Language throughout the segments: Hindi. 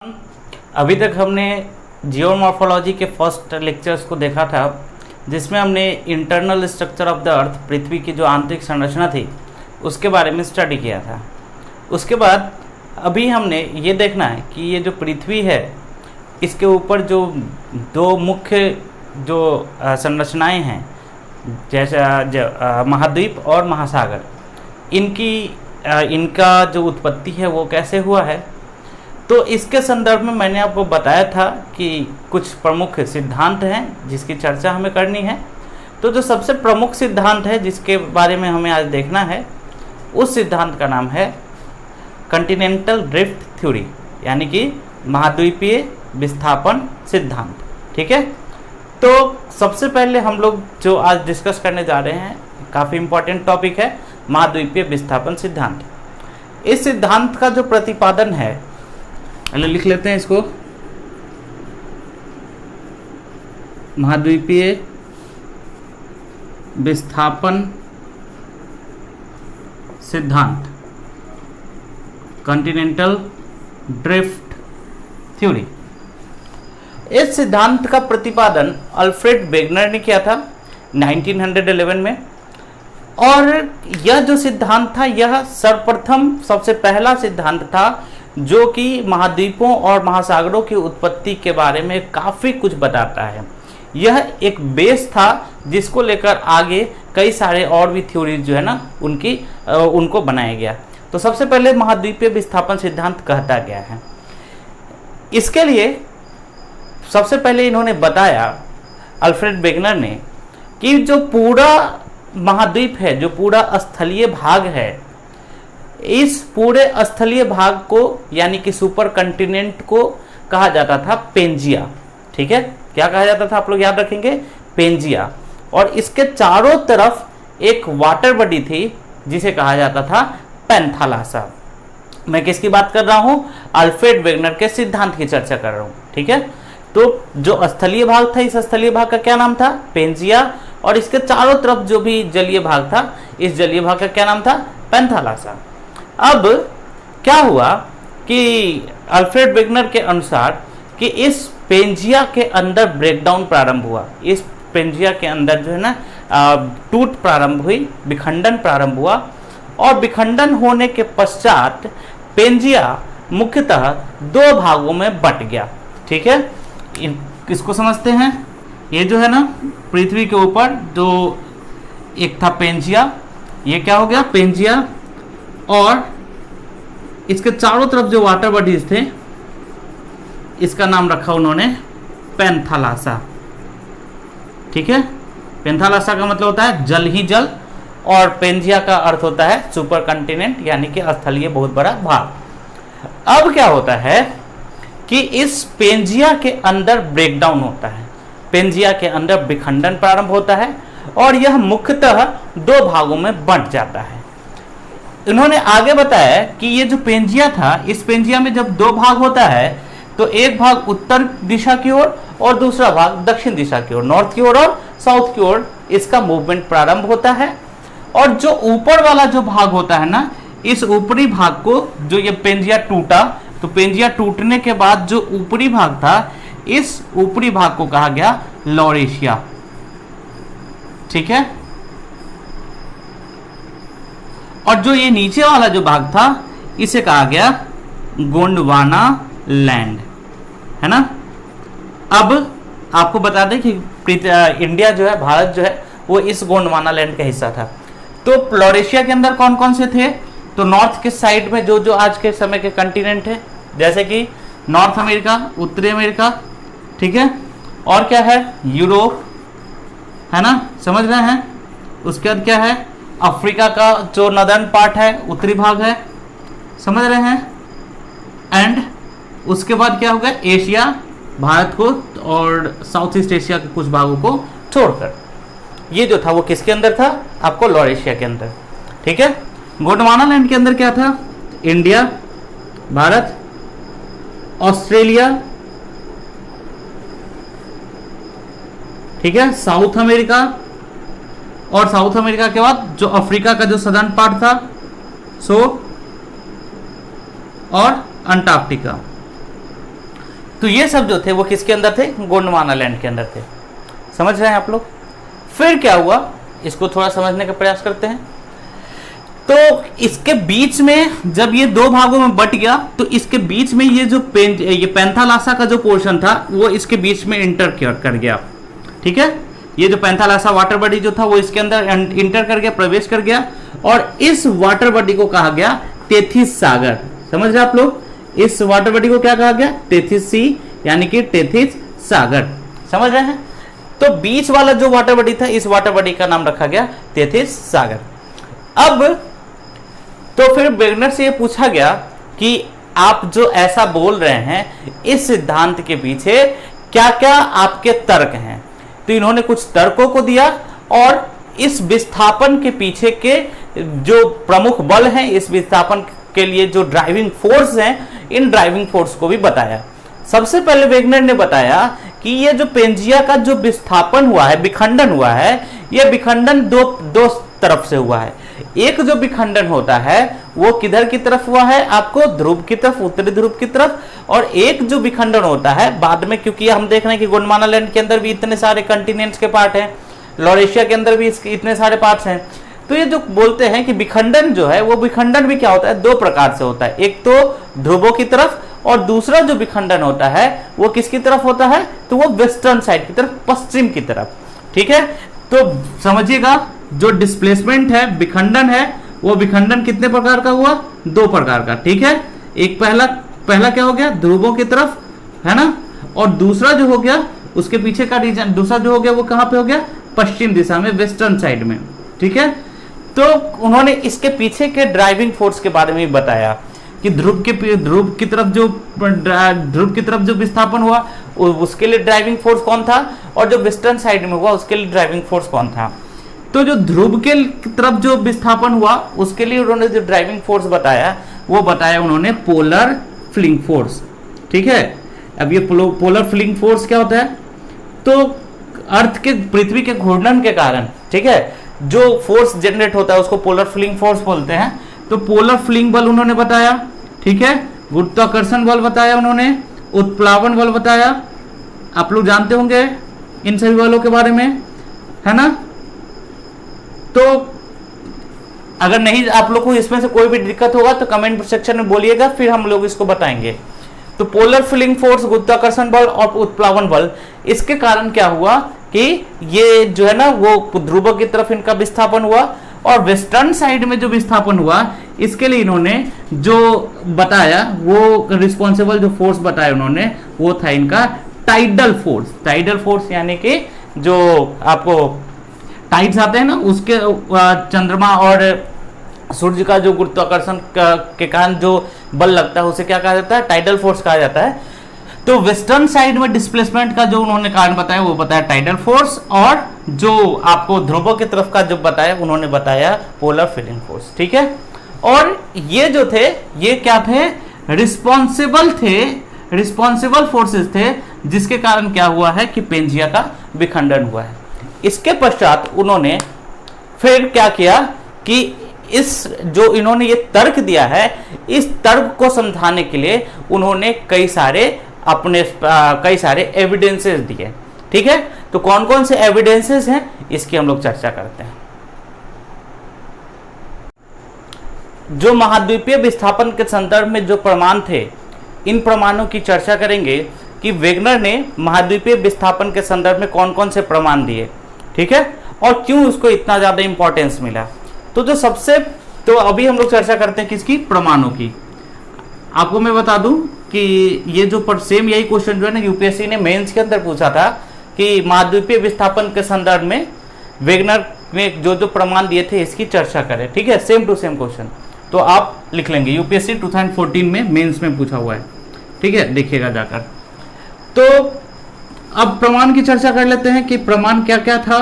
अभी तक हमने जियोमॉर्फोलॉजी के फर्स्ट लेक्चर्स को देखा था, जिसमें हमने internal structure of the earth, पृथ्वी की जो आंतरिक संरचना थी उसके बारे में स्टडी किया था। उसके बाद अभी हमने ये देखना है कि ये जो पृथ्वी है इसके ऊपर जो दो मुख्य जो संरचनाएं हैं, जैसे महाद्वीप और महासागर, इनका जो उत्पत्ति है वो कैसे हुआ है। तो इसके संदर्भ में मैंने आपको बताया था कि कुछ प्रमुख सिद्धांत हैं जिसकी चर्चा हमें करनी है। तो जो सबसे प्रमुख सिद्धांत है जिसके बारे में हमें आज देखना है, उस सिद्धांत का नाम है कॉन्टिनेंटल ड्रिफ्ट थ्योरी, यानी कि महाद्वीपीय विस्थापन सिद्धांत। ठीक है, तो सबसे पहले हम लोग जो आज डिस्कस करने जा रहे हैं, काफ़ी इम्पोर्टेंट टॉपिक है, महाद्वीपीय विस्थापन सिद्धांत। इस सिद्धांत का जो प्रतिपादन है, पहले लिख लेते हैं इसको, महाद्वीपीय विस्थापन सिद्धांत, कॉन्टिनेंटल ड्रिफ्ट थ्योरी। इस सिद्धांत का प्रतिपादन अल्फ्रेड वेगनर ने किया था 1911 में, और यह जो सिद्धांत था यह सर्वप्रथम सबसे पहला सिद्धांत था जो कि महाद्वीपों और महासागरों की उत्पत्ति के बारे में काफ़ी कुछ बताता है। यह एक बेस था जिसको लेकर आगे कई सारे और भी थ्योरीज जो है ना उनको बनाया गया। तो सबसे पहले महाद्वीपीय विस्थापन सिद्धांत कहता गया है। इसके लिए सबसे पहले इन्होंने बताया, अल्फ्रेड वेगनर ने, कि जो पूरा महाद्वीप है, जो पूरा स्थलीय भाग है, इस पूरे स्थलीय भाग को यानी कि सुपर कंटिनेंट को कहा जाता था पेंजिया। ठीक है, क्या कहा जाता था आप लोग याद रखेंगे, पेंजिया। और इसके चारों तरफ एक वाटर बॉडी थी जिसे कहा जाता था पैंथालासा। मैं किसकी बात कर रहा हूं, अल्फ्रेड वेगनर के सिद्धांत की चर्चा कर रहा हूं। ठीक है, तो जो स्थलीय भाग था, इस स्थलीय भाग का क्या नाम था, पेंजिया, और इसके चारों तरफ जो भी जलीय भाग था, इस जलीय भाग का क्या नाम था, पैंथालासा। अब क्या हुआ कि अल्फ्रेड वेगनर के अनुसार कि इस पेंजिया के अंदर ब्रेकडाउन प्रारंभ हुआ, इस पेंजिया के अंदर जो है ना टूट प्रारंभ हुई, विखंडन प्रारंभ हुआ, और विखंडन होने के पश्चात पेंजिया मुख्यतः दो भागों में बंट गया। ठीक है, इसको समझते हैं। ये जो है ना पृथ्वी के ऊपर जो एक था पेंजिया, ये क्या हो गया, पेंजिया, और इसके चारों तरफ जो वाटर बॉडीज थे, इसका नाम रखा उन्होंने पैंथालासा। ठीक है, पैंथालासा का मतलब होता है जल ही जल, और पेंजिया का अर्थ होता है सुपर कंटिनेंट, यानी कि स्थलीय बहुत बड़ा भाग। अब क्या होता है कि इस पेंजिया के अंदर ब्रेकडाउन होता है, पेंजिया के अंदर विखंडन प्रारंभ होता है, और यह मुख्यतः दो भागों में बंट जाता है। इन्होंने आगे बताया कि ये जो पेंजिया था, इस पेंजिया में जब दो भाग होता है तो एक भाग उत्तर दिशा की ओर और दूसरा भाग दक्षिण दिशा की ओर, नॉर्थ की ओर और साउथ की ओर इसका मूवमेंट प्रारंभ होता है। और जो ऊपर वाला जो भाग होता है ना, इस ऊपरी भाग को, जो ये पेंजिया टूटा, तो पेंजिया टूटने के बाद जो ऊपरी भाग था, इस ऊपरी भाग को कहा गया लॉरेशिया। ठीक है, और जो ये नीचे वाला जो भाग था इसे कहा गया गोंडवाना लैंड, है ना। अब आपको बता दें कि इंडिया जो है, भारत जो है, वो इस गोंडवाना लैंड का हिस्सा था। तो लॉरेशिया के अंदर कौन कौन से थे, तो नॉर्थ के साइड में जो आज के समय के कंटिनेंट है, जैसे कि नॉर्थ अमेरिका, उत्तरी अमेरिका, ठीक है, और क्या है, यूरोप, है ना, समझ रहे हैं। उसके बाद क्या है, अफ्रीका का जो नदर्न पार्ट है, उत्तरी भाग है, समझ रहे हैं। एंड उसके बाद क्या होगा, एशिया, भारत को और साउथ ईस्ट एशिया के कुछ भागों को छोड़कर, ये जो था वो किसके अंदर था, आपको लॉरेशिया के अंदर। ठीक है, गोंडवाना लैंड के अंदर क्या था, इंडिया, भारत, ऑस्ट्रेलिया, ठीक है, साउथ अमेरिका, और साउथ अमेरिका के बाद जो अफ्रीका का जो सदर्न पार्ट था, और अंटार्कटिका। तो ये सब जो थे वो किसके अंदर थे? गोंडवाना लैंड के अंदर थे। समझ रहे हैं आप लोग? फिर क्या हुआ, इसको थोड़ा समझने का प्रयास करते हैं। तो इसके बीच में जब ये दो भागों में बट गया, तो इसके बीच में ये जो ये पैंथालासा का जो पोर्शन था वो इसके बीच में इंटर कर गया। ठीक है, ये जो पैंथालासा वाटर बॉडी जो था वो इसके अंदर इंटर कर गया, प्रवेश कर गया, और इस वाटर बॉडी को कहा गया टेथिस सागर। समझ रहे आप लोग? इस वाटर बॉडी को क्या कहा गया? टेथिस सी, यानी कि टेथिस सागर। समझ रहे हैं? तो बीच वाला जो वाटर बॉडी था, इस वाटर बॉडी का नाम रखा गया टेथिस सागर। अब तो फिर वेगनर से ये पूछा गया कि आप जो ऐसा बोल रहे हैं, इस सिद्धांत के पीछे क्या क्या आपके तर्क हैं? तो इन्होंने कुछ तर्कों को दिया, और इस विस्थापन के पीछे के जो प्रमुख बल हैं, इस विस्थापन के लिए जो ड्राइविंग फोर्स हैं, इन ड्राइविंग फोर्स को भी बताया। सबसे पहले वेगनर ने बताया कि ये जो पेंजिया का जो विस्थापन हुआ है, विखंडन हुआ है, ये विखंडन दो तरफ से हुआ है। एक जो विखंडन होता है वो किधर की तरफ हुआ है? आपको ध्रुव की तरफ, उत्तरी ध्रुव की तरफ। और एक जो विखंडन होता है बाद में, क्योंकि हम देख रहे हैं कि गोंडवाना लैंड के अंदर भी इतने सारे कंटिनेंट्स के पार्ट हैं, लॉरेशिया के अंदर भी इसके इतने सारे पार्ट्स हैं। तो ये जो बोलते हैं कि विखंडन जो है, वो विखंडन भी क्या होता है? दो प्रकार से होता है। एक तो ध्रुवों की तरफ, और दूसरा जो विखंडन होता है वो किसकी तरफ होता है? तो वो वेस्टर्न साइड की तरफ, पश्चिम की तरफ। ठीक है, तो समझिएगा जो डिस्प्लेसमेंट है, विखंडन है, वो विखंडन कितने प्रकार का हुआ? दो प्रकार का। ठीक है, एक पहला क्या हो गया? ध्रुवों की तरफ, है ना, और दूसरा जो हो गया उसके पीछे का रीजन, दूसरा जो हो गया वो कहां पे हो गया? पश्चिम दिशा में, वेस्टर्न साइड में। ठीक है, तो उन्होंने इसके पीछे के ड्राइविंग फोर्स के बारे में भी बताया कि ध्रुव की तरफ जो विस्थापन हुआ उसके लिए ड्राइविंग फोर्स कौन था, और जो वेस्टर्न साइड में हुआ उसके लिए ड्राइविंग फोर्स कौन था। तो जो ध्रुव के तरफ जो विस्थापन हुआ उसके लिए उन्होंने जो ड्राइविंग फोर्स बताया, वो बताया उन्होंने पोलर फ्लिंग फोर्स। ठीक है, अब ये पोलर फ्लिंग फोर्स क्या होता है? तो अर्थ के, पृथ्वी के घूर्णन के कारण, ठीक है, जो फोर्स जनरेट होता है उसको पोलर फ्लिंग फोर्स बोलते हैं। तो पोलर फ्लिंग बल उन्होंने बताया। ठीक है, गुरुत्वाकर्षण बल बताया उन्होंने, उत्प्लावन बल बताया। आप लोग जानते होंगे इन सभी बलों के बारे में, है ना? तो अगर नहीं आप लोग को इसमें से कोई भी दिक्कत होगा तो कमेंट सेक्शन में बोलिएगा, फिर हम लोग इसको बताएंगे। तो पोलर फिलिंग फोर्स, गुरुत्वाकर्षण बल और उत्प्लावन बल, इसके कारण क्या हुआ कि ये जो है ना वो ध्रुव की तरफ इनका विस्थापन हुआ, और वेस्टर्न साइड में जो विस्थापन हुआ इसके लिए इन्होंने जो बताया, वो रिस्पॉन्सिबल जो फोर्स बताया उन्होंने, वो था इनका टाइडल फोर्स। टाइडल फोर्स यानी कि जो आपको टाइड्स आते हैं ना, उसके चंद्रमा और सूर्य का जो गुरुत्वाकर्षण के कारण जो बल लगता है उसे क्या कहा जाता है? टाइडल फोर्स कहा जाता है। तो वेस्टर्न साइड में डिस्प्लेसमेंट का जो उन्होंने कारण बताया वो बताया टाइडल फोर्स, और जो आपको ध्रुवों की तरफ का जो बताया उन्होंने बताया पोलर फिलिंग फोर्स। ठीक है, और ये जो थे ये क्या थे? रिस्पॉन्सिबल फोर्सेस थे, जिसके कारण क्या हुआ है कि पेंजिया का विखंडन हुआ है। इसके पश्चात उन्होंने फिर क्या किया कि इस जो इन्होंने ये तर्क दिया है, इस तर्क को समझाने के लिए उन्होंने कई सारे एविडेंसेस दिए। ठीक है, तो कौन कौन से एविडेंसेस हैं इसकी हम लोग चर्चा करते हैं। जो महाद्वीपीय विस्थापन के संदर्भ में जो प्रमाण थे, इन प्रमाणों की चर्चा करेंगे कि वेगनर ने महाद्वीपीय विस्थापन के संदर्भ में कौन कौन से प्रमाण दिए। ठीक है, और क्यों उसको इतना ज्यादा इंपॉर्टेंस मिला। तो अभी हम लोग चर्चा करते हैं किसकी? प्रमाणों की। आपको मैं बता दूं कि ये जो सेम यही क्वेश्चन जो है ना यूपीएससी ने मेंस के अंदर पूछा था कि महाद्वीपीय विस्थापन के संदर्भ में वेगनर ने जो जो प्रमाण दिए थे इसकी चर्चा करें। ठीक है, सेम टू सेम क्वेश्चन तो आप लिख लेंगे, यूपीएससी 2014 में मेंस में पूछा हुआ है। ठीक है, देखिएगा जाकर। तो अब प्रमाण की चर्चा कर लेते हैं कि प्रमाण क्या क्या था।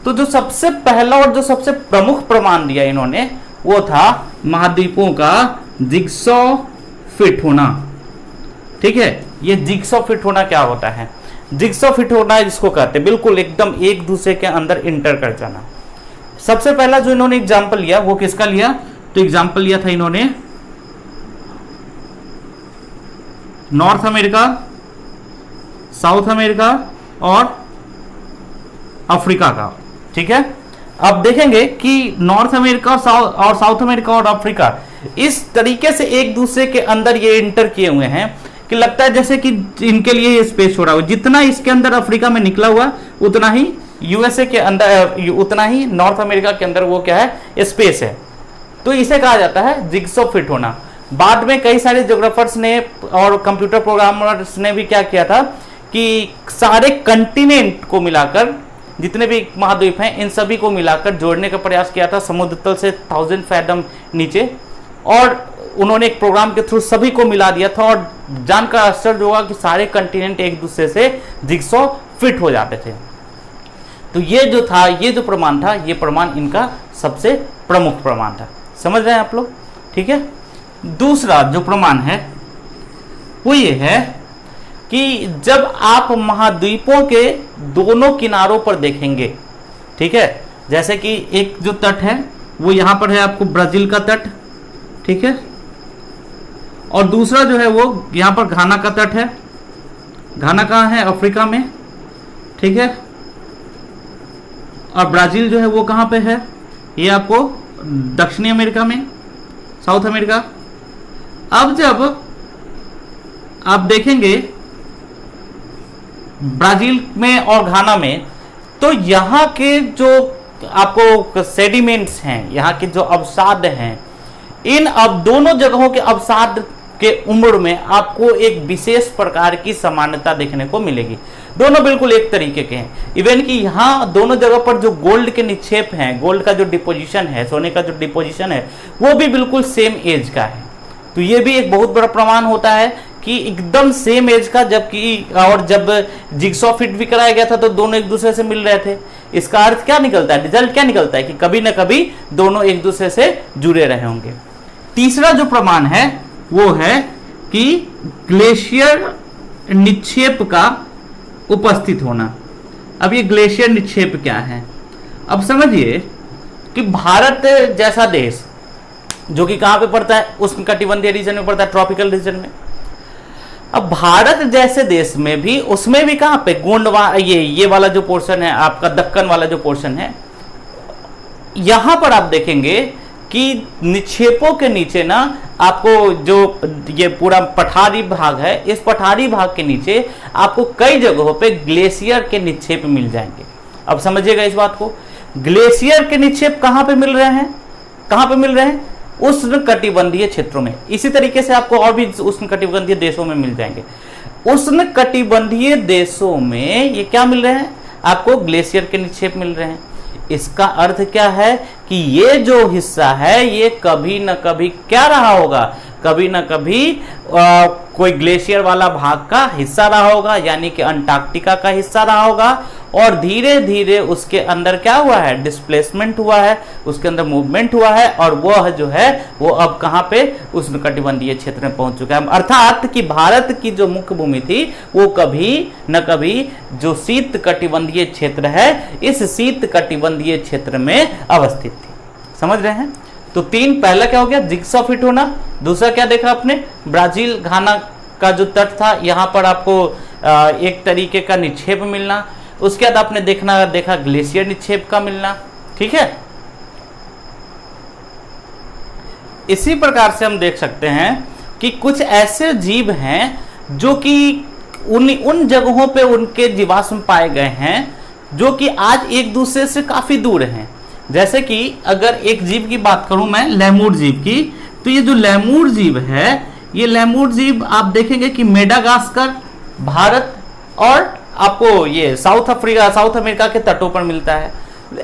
तो जो सबसे पहला और जो सबसे प्रमुख प्रमाण दिया इन्होंने वो था महाद्वीपों का जिगसॉ फिट होना। ठीक है, ये जिगसॉ फिट होना क्या होता है? जिगसॉ फिट होना जिसको कहते हैं बिल्कुल एकदम एक दूसरे के अंदर इंटर कर जाना। सबसे पहला जो इन्होंने एग्जाम्पल लिया वो किसका लिया? तो एग्जाम्पल लिया था इन्होंने नॉर्थ अमेरिका साउथ अमेरिका और अफ्रीका का। ठीक है, अब देखेंगे कि नॉर्थ अमेरिका और साउथ अमेरिका और अफ्रीका इस तरीके से एक दूसरे के अंदर ये इंटर किए हुए हैं कि लगता है जैसे कि इनके लिए ये स्पेस छोड़ा हुआ, जितना इसके अंदर अफ्रीका में निकला हुआ उतना ही यूएसए के अंदर, उतना ही नॉर्थ अमेरिका के अंदर वो क्या है, स्पेस है। तो इसे कहा जाता है जिग्सॉ फिट होना। बाद में कई सारे ज्योग्राफर्स ने और कंप्यूटर प्रोग्रामर्स ने भी क्या किया था कि सारे कंटिनेंट को मिलाकर, जितने भी महाद्वीप हैं इन सभी को मिलाकर जोड़ने का प्रयास किया था समुद्र तल से 1000 फैथम नीचे, और उन्होंने एक प्रोग्राम के थ्रू सभी को मिला दिया था, और जानकर आश्चर्य होगा कि सारे कंटिनेंट एक दूसरे से जिग्सॉ फिट हो जाते थे। तो ये जो था, ये जो प्रमाण था, ये प्रमाण इनका सबसे प्रमुख प्रमाण था। समझ रहे हैं आप लोग? ठीक है। दूसरा जो प्रमाण है वो ये है कि जब आप महाद्वीपों के दोनों किनारों पर देखेंगे, ठीक है, जैसे कि एक जो तट है वो यहां पर है आपको ब्राजील का तट, ठीक है, और दूसरा जो है वो यहां पर घाना का तट है। घाना कहाँ है? अफ्रीका में, ठीक है, और ब्राजील जो है वो कहां पे है? ये आपको दक्षिणी अमेरिका में, साउथ अमेरिका। अब जब आप देखेंगे ब्राजील में और घाना में, तो यहां के जो आपको सेडिमेंट्स हैं, यहां के जो अवसाद हैं, इन अब दोनों जगहों के अवसाद के उम्र में आपको एक विशेष प्रकार की समानता देखने को मिलेगी। दोनों बिल्कुल एक तरीके के हैं। इवन कि यहाँ दोनों जगह पर जो गोल्ड के निक्षेप हैं, गोल्ड का जो डिपोजिशन है, सोने का जो डिपोजिशन है, वो भी बिल्कुल सेम एज का है। तो ये भी एक बहुत बड़ा प्रमाण होता है कि एकदम सेम एज का, जबकि और जब जिग्सॉ फिट भी कराया गया था तो दोनों एक दूसरे से मिल रहे थे। इसका अर्थ क्या निकलता है, रिजल्ट क्या निकलता है कि कभी ना कभी दोनों एक दूसरे से जुड़े रहे होंगे। तीसरा जो प्रमाण है वो है कि ग्लेशियर निक्षेप का उपस्थित होना। अब ये ग्लेशियर निक्षेप क्या है? अब समझिए कि भारत जैसा देश जो कि कहां पे पड़ता है, उष्णकटिबंधीय रीजन में पड़ता है, ट्रॉपिकल रीजन में। अब भारत जैसे देश में भी, उसमें भी कहां पे ये वाला जो पोर्शन है आपका, दक्कन वाला जो पोर्शन है, यहां पर आप देखेंगे कि निक्षेपों के नीचे ना आपको जो ये पूरा पठारी भाग है, इस पठारी भाग के नीचे आपको कई जगहों पे ग्लेशियर के निक्षेप मिल जाएंगे। अब समझिएगा इस बात को, ग्लेशियर के निक्षेप कहां पे मिल रहे हैं? कहां पे मिल रहे हैं? उष्णकटिबंधीय क्षेत्रों में। इसी तरीके से आपको और भी उष्णकटिबंधीय देशों में मिल जाएंगे। उष्णकटिबंधीय देशों में ये क्या मिल रहे हैं? आपको ग्लेशियर के निक्षेप मिल रहे हैं। इसका अर्थ क्या है कि ये जो हिस्सा है ये कभी न कभी क्या रहा होगा, कभी न कभी कोई ग्लेशियर वाला भाग का हिस्सा रहा होगा, यानी कि अंटार्कटिका का हिस्सा रहा होगा, और धीरे धीरे उसके अंदर क्या हुआ है, डिस्प्लेसमेंट हुआ है, उसके अंदर मूवमेंट हुआ है, और वह जो है वो अब कहां पे, उष्णकटिबंधीय क्षेत्र में पहुंच चुका है। अर्थात कि भारत की जो मुख्य भूमि थी वो कभी न कभी जो शीत कटिबंधीय क्षेत्र है, इस शीत कटिबंधीय क्षेत्र में अवस्थित थी। समझ रहे हैं? तो तीन, पहला क्या हो गया, जिग्सॉ फिट होना। दूसरा क्या देखा आपने, ब्राजील घाना का जो तट था यहां पर आपको एक तरीके का निक्षेप मिलना। उसके बाद आपने देखा ग्लेशियर निक्षेप का मिलना। ठीक है, इसी प्रकार से हम देख सकते हैं कि कुछ ऐसे जीव हैं जो कि उन जगहों पे उनके जीवाश्म पाए गए हैं जो कि आज एक दूसरे से काफी दूर हैं। जैसे कि अगर एक जीव की बात करूं मैं, लेमूर जीव की, तो ये जो लेमूर जीव है, ये लेमूर जीव आप देखेंगे कि मेडागास्कर, भारत और आपको ये साउथ अमेरिका के तटों पर मिलता है।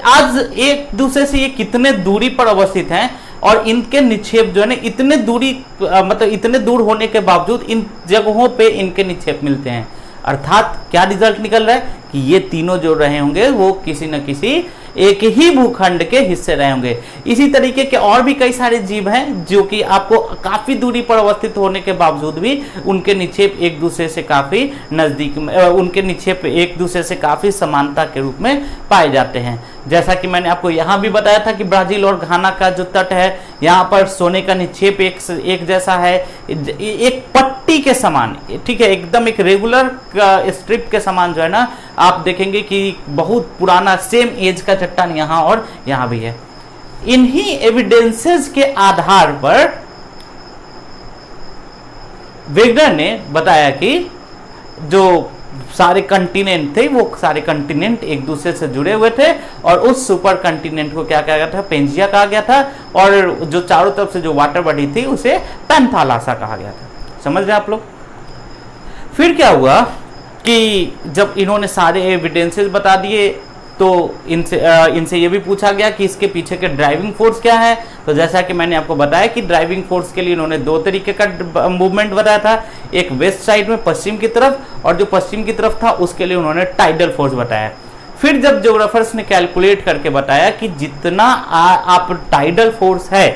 आज एक दूसरे से ये कितने दूरी पर अवस्थित हैं, और इनके निक्षेप जो है ना इतने दूरी मतलब इतने दूर होने के बावजूद इन जगहों पे इनके निक्षेप मिलते हैं। अर्थात क्या रिजल्ट निकल रहा है कि ये तीनों जो रहे होंगे वो किसी न किसी एक ही भूखंड के हिस्से रहे होंगे। इसी तरीके के और भी कई सारे जीव हैं जो कि आपको काफी दूरी पर अवस्थित होने के बावजूद भी उनके निक्षेप एक दूसरे से काफी नजदीक, उनके निक्षेप एक दूसरे से काफी समानता के रूप में पाए जाते हैं। जैसा कि मैंने आपको यहाँ भी बताया था कि ब्राजील और घाना का जो तट है, यहाँ पर सोने का निक्षेप एक जैसा है, एक पट्टी के समान, ठीक है, एकदम एक रेगुलर स्ट्रिप के समान जो है ना, आप देखेंगे कि बहुत पुराना सेम एज का चट्टान यहाँ और यहाँ भी है। इन्हीं एविडेंसेस के आधार पर वेगनर ने बताया कि जो सारे कंटिनेंट थे वो सारे कंटिनेंट एक दूसरे से जुड़े हुए थे और उस सुपर कंटिनेंट को क्या कहा गया था, पेंजिया कहा गया था, और जो चारों तरफ से जो वाटर बॉडी थी उसे पैंथालासा कहा गया था। समझ रहे आप लोग? फिर क्या हुआ कि जब इन्होंने सारे एविडेंसेस बता दिए तो इनसे ये भी पूछा गया कि इसके पीछे के ड्राइविंग फोर्स क्या है। तो जैसा कि मैंने आपको बताया कि ड्राइविंग फोर्स के लिए इन्होंने दो तरीके का मूवमेंट बताया था, एक वेस्ट साइड में पश्चिम की तरफ, और जो पश्चिम की तरफ था उसके लिए उन्होंने टाइडल फोर्स बताया। फिर जब ज्योग्राफर्स ने कैलकुलेट करके बताया कि जितना आप टाइडल फोर्स है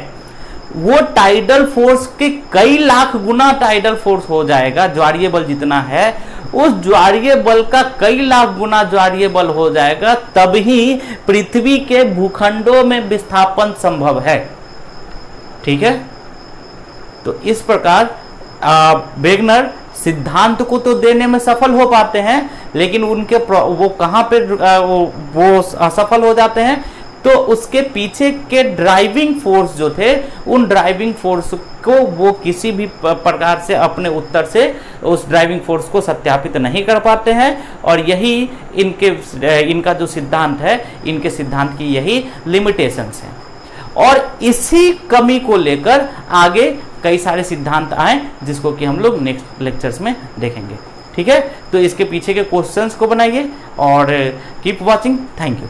वो टाइडल फोर्स के कई लाख गुना टाइडल फोर्स हो जाएगा, ज्वारीय बल जितना है उस ज्वारीय बल का कई लाख गुना ज्वारीय बल हो जाएगा, तभी पृथ्वी के भूखंडों में विस्थापन संभव है। ठीक है, तो इस प्रकार वेगनर सिद्धांत को तो देने में सफल हो पाते हैं, लेकिन उनके वो कहां पे वो असफल हो जाते हैं, तो उसके पीछे के ड्राइविंग फोर्स जो थे उन ड्राइविंग फोर्स को वो किसी भी प्रकार से अपने उत्तर से उस ड्राइविंग फोर्स को सत्यापित नहीं कर पाते हैं, और यही इनका जो सिद्धांत है, इनके सिद्धांत की यही लिमिटेशंस हैं। और इसी कमी को लेकर आगे कई सारे सिद्धांत आए जिसको कि हम लोग नेक्स्ट लेक्चर्स में देखेंगे। ठीक है, तो इसके पीछे के क्वेश्चंस को बनाइए और कीप वॉचिंग। Thank you.